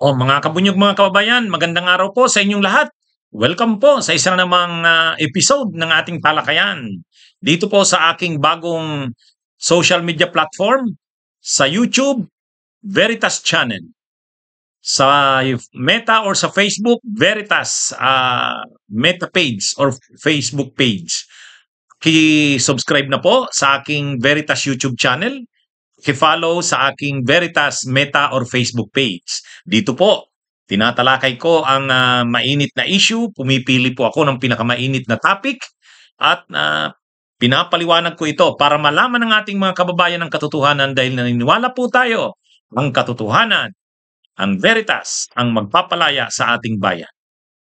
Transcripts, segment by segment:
Mga kabunyog, mga kababayan, magandang araw po sa inyong lahat. Welcome po sa isa namang episode ng ating talakayan. Dito po sa aking bagong social media platform, sa YouTube, Veritas Channel. Sa Meta or sa Facebook, Veritas Meta page or Facebook page. Ki-subscribe na po sa aking Veritas YouTube channel. I-follow sa aking Veritas Meta or Facebook page. Dito po, tinatalakay ko ang mainit na issue, pumipili po ako ng pinakamainit na topic at pinapaliwanag ko ito para malaman ng ating mga kababayan ang katotohanan dahil naniniwala po tayo ang katotohanan, ang Veritas, ang magpapalaya sa ating bayan.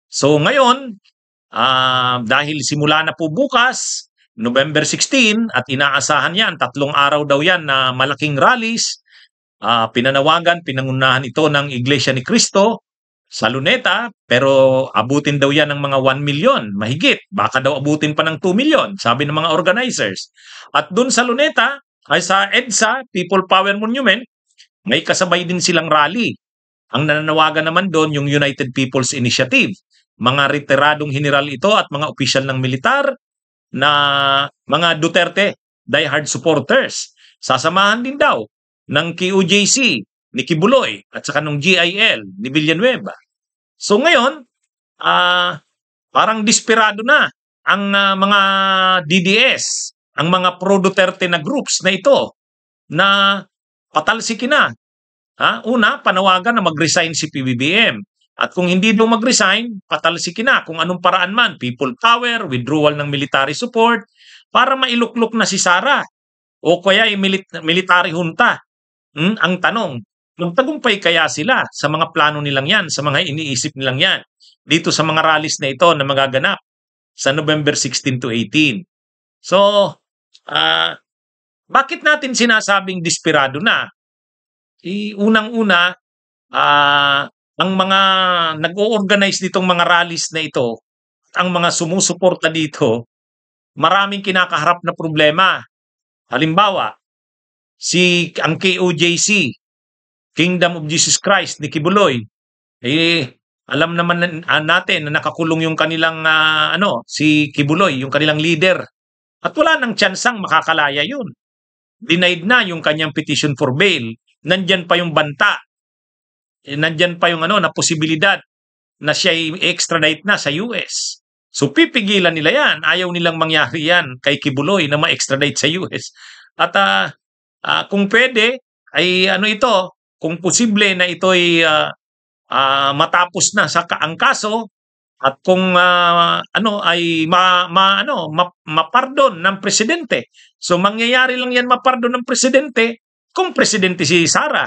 So ngayon, dahil simula na po bukas, November 16 at inaasahan yan, 3 araw daw yan na malaking rallies, pinanawagan, pinangunahan ito ng Iglesia ni Cristo sa Luneta, pero abutin daw yan ng mga 1 million, mahigit, baka daw abutin pa ng 2 million, sabi ng mga organizers. At dun sa Luneta, ay sa EDSA, People Power Monument, may kasabay din silang rally. Ang nananawagan naman doon yung United People's Initiative. Mga retiradong general ito at mga opisyal ng militar na mga Duterte diehard supporters. Sasamahan din daw ng KOJC ni Kibuloy at saka ng GIL ni Villanueva. So ngayon, parang desperado na ang mga DDS, ang mga pro-Duterte na groups na ito na patalsikin na. Una, panawagan na mag-resign si PBBM. At kung hindi daw mag-resign, patalsikin na kung anong paraan man, people power, withdrawal ng military support, para mailuklok na si Sara o kaya ay military junta. Ang tanong, magtagumpay kaya sila sa mga plano nilang yan, sa mga iniisip nilang yan, dito sa mga rallies na ito na magaganap sa November 16 to 18. So, bakit natin sinasabing desperado na? Unang-una, ang mga nag-o-organize nitong mga rallies na ito, ang mga sumusuporta dito, maraming kinakaharap na problema. Halimbawa, ang KOJC, Kingdom of Jesus Christ ni Kibuloy, alam naman natin na nakakulong yung kanilang si Kibuloy, yung kanilang leader. At wala nang tsansang makakalaya yun. Denied na yung kanyang petition for bail. Nandyan pa yung banta. Nandyan pa yung na posibilidad na siya i-extradite na sa US. So pipigilan nila yan. Ayaw nilang mangyari yan kay Kibuloy na ma-extradite sa US. At kung pwede, ay kung posible na ito ay matapos na ang kaso at kung ay mapardon ng presidente. So mangyayari lang yan mapardon ng presidente kung presidente si Sara.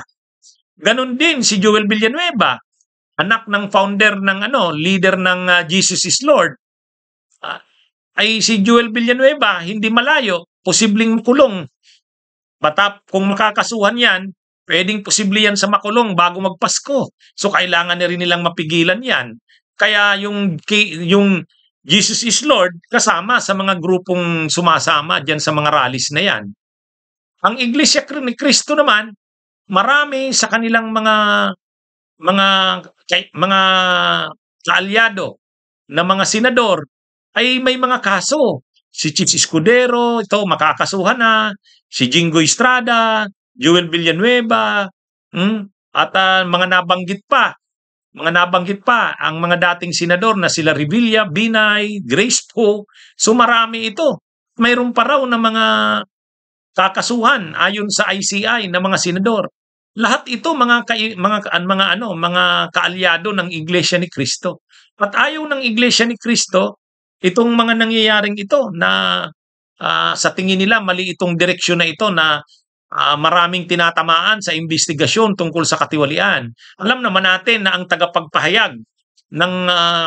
Ganon din si Joel Villanueva, anak ng founder ng leader ng Jesus is Lord. Ay si Joel Villanueva hindi malayo, posibleng kulong. Kung makakasuhan yan, pwedeng posible yan sa makulong bago magpasko. So kailangan na rin nilang mapigilan yan. Kaya yung Jesus is Lord kasama sa mga grupong sumasama diyan sa mga rallies na yan. Ang Iglesia ni Cristo naman, marami sa kanilang mga kaalyado na mga senador ay may mga kaso. Si Chief Escudero, ito makakasuhan na. Si Jingo Estrada, Joel Villanueva, at mga nabanggit pa ang mga dating senador na sila Revilla, Binay, Grace Poe. So marami ito. Mayroon pa raw na mga kakasuhan ayon sa ICI na mga senador. Lahat ito mga kaalyado ng Iglesia ni Cristo. At ayaw ng Iglesia ni Cristo itong mga nangyayaring ito na sa tingin nila mali itong direksyon na ito na maraming tinatamaan sa investigasyon tungkol sa katiwalian. Alam naman natin na ang tagapagpahayag ng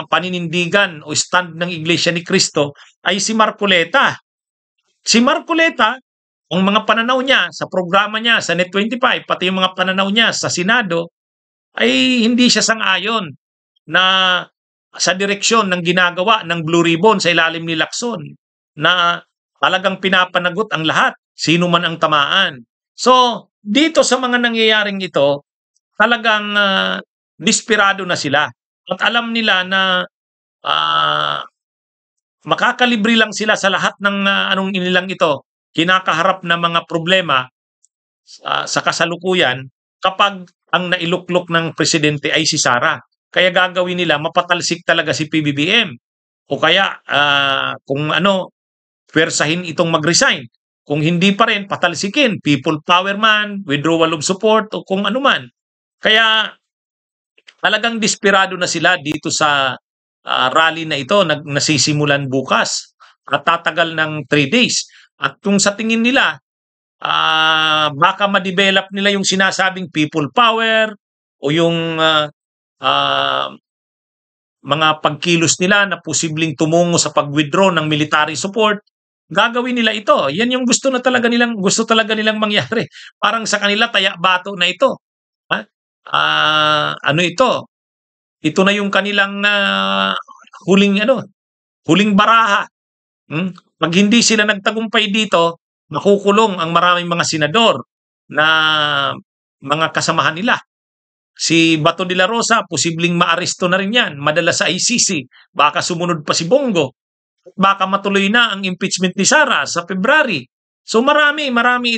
paninindigan o stand ng Iglesia ni Cristo ay si Marcoleta. Si Marcoleta, ang mga pananaw niya sa programa niya sa Net25, pati yung mga pananaw niya sa Senado, ay hindi siya sang-ayon na sa direksyon ng ginagawa ng Blue Ribbon sa ilalim ni Lacson na talagang pinapanagot ang lahat, sino man ang tamaan. So, dito sa mga nangyayaring ito, talagang desperado na sila at alam nila na ah, makakalibre lang sila sa lahat ng anong inilang ito, kinakaharap na mga problema sa kasalukuyan kapag ang nailuklok ng presidente ay si Sara. Kaya gagawin nila, mapatalsik talaga si PBBM. O kaya, kung ano, pwersahin itong mag-resign. Kung hindi pa rin, patalsikin. People power man, withdrawal of support, o kung ano man. Kaya talagang desperado na sila dito sa rally na ito nasisimulan bukas at tatagal ng 3 days. At kung sa tingin nila, baka ma-develop nila yung sinasabing people power o yung ah, mga pagkilos nila na posibleng tumungo sa pag-withdraw ng military support, gagawin nila ito. Yan yung gusto talaga nilang mangyari. Parang sa kanila taya-bato na ito. Ha? Ano ito? Ito na yung kanilang huling baraha. Pag hindi sila nagtagumpay dito, makukulong ang maraming mga senador na mga kasamahan nila. Si Bato de la Rosa, posibleng maaresto na rin yan, madala sa ICC. Baka sumunod pa si Bongo. Baka matuloy na ang impeachment ni Sara sa February. So marami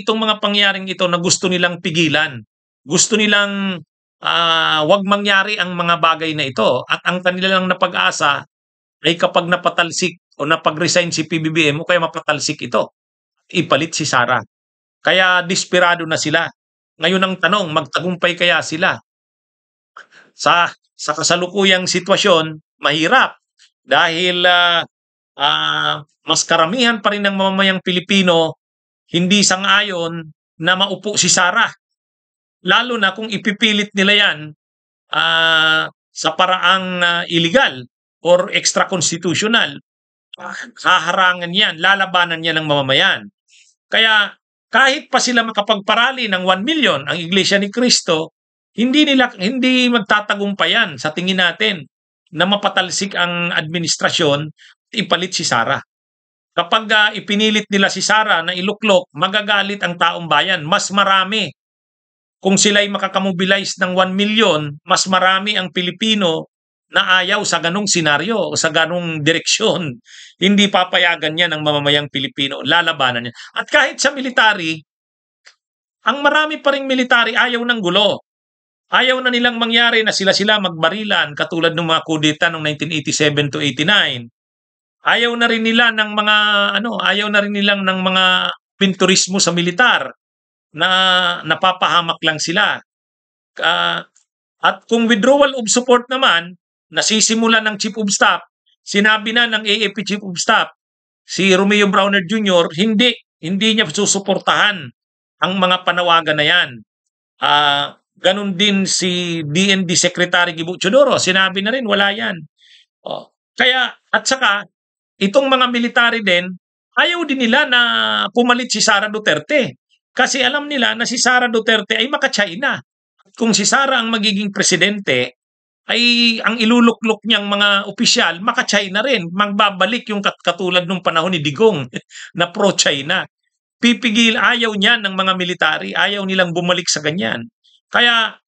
itong mga pangyaring ito na gusto nilang pigilan. Gusto nilang wag mangyari ang mga bagay na ito. At ang kanila lang na pag-asa ay kapag napatalsik o napag-resign si PBBM o kaya mapatalsik ito, ipalit si Sara. Kaya desperado na sila. Ngayon ang tanong, magtagumpay kaya sila? Sa kasalukuyang sitwasyon, mahirap dahil mas karamihan pa rin ng mamamayang Pilipino hindi sang-ayon na maupo si Sara. Lalo na kung ipipilit nila yan sa paraang illegal or extra-constitutional. Haharangan yan, lalabanan yan ng mamamayan. Kaya kahit pa sila makapagparali ng 1 million ang Iglesia ni Cristo, hindi magtatagumpayan sa tingin natin na mapatalsik ang administrasyon, ipalit si Sara. Kapag ipinilit nila si Sara na iluklok, magagalit ang taong bayan. Mas marami. Kung sila'y makakamobilize ng 1 million, mas marami ang Pilipino na ayaw sa ganong senaryo o sa ganong direksyon. Hindi papayagan niya ng mamamayang Pilipino. Lalabanan niya. At kahit sa military, ang marami pa ring military ayaw ng gulo. Ayaw na nilang mangyari na sila magbarilan katulad ng mga kudeta noong 1987 to 89. Ayaw na rin nilang ng mga pinturismo sa militar na napapahamak lang sila. At kung withdrawal of support naman, nasisimulan ng Chief of Staff, sinabi na ng AFP Chief of Staff, si Romeo Browner Jr., hindi niya susuportahan ang mga panawagan na yan. Ganon din si DND Secretary Gibo Chodoro, sinabi na rin, wala yan. Kaya, at saka, itong mga military din, ayaw din nila na pumalit si Sara Duterte. Kasi alam nila na si Sara Duterte ay maka-China. Kung si Sara ang magiging presidente, ay ang iluluklok niyang mga opisyal, maka-China rin. Magbabalik yung katulad nung panahon ni Digong na pro-China. Ayaw niyan ng mga military, ayaw nilang bumalik sa ganyan. Kaya,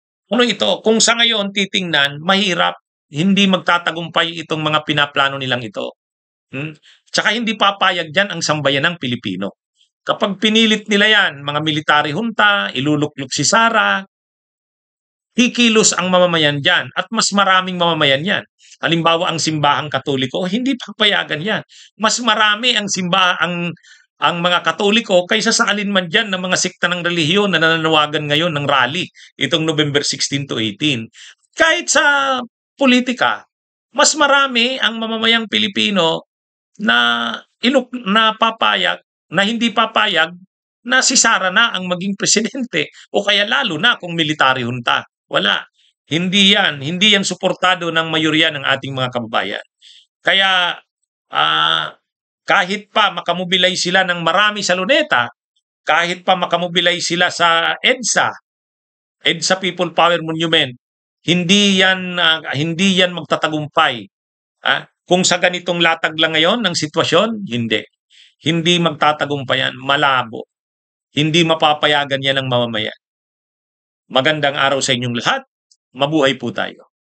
kung sa ngayon titingnan, mahirap, hindi magtatagumpay itong mga pinaplano nilang ito. Tsaka hindi papayag dyan ang sambayan ng Pilipino. Kapag pinilit nila yan, mga military junta, iluluklok si Sara, kikilos ang mamamayan dyan at mas maraming mamamayan yan. Halimbawa, ang simbahang Katoliko, hindi papayagan yan. Mas marami ang mga Katoliko kaysa sa alinman dyan ng mga sekta ng relihiyon na nananawagan ngayon ng rally itong November 16 to 18. Kahit sa politika, mas marami ang mamamayang Pilipino na hindi papayag na si Sara na ang maging presidente o kaya lalo na kung military junta. Wala. Hindi yan suportado ng mayorya ng ating mga kababayan. Kaya kahit pa makamobilize sila ng marami sa Luneta, kahit pa makamobilize sila sa EDSA People Power Monument, hindi yan magtatagumpay. Kung sa ganitong latag lang ngayon ng sitwasyon, hindi magtatagumpayan, malabo. Hindi mapapayagan yan ng mamamayan. Magandang araw sa inyong lahat. Mabuhay po tayo.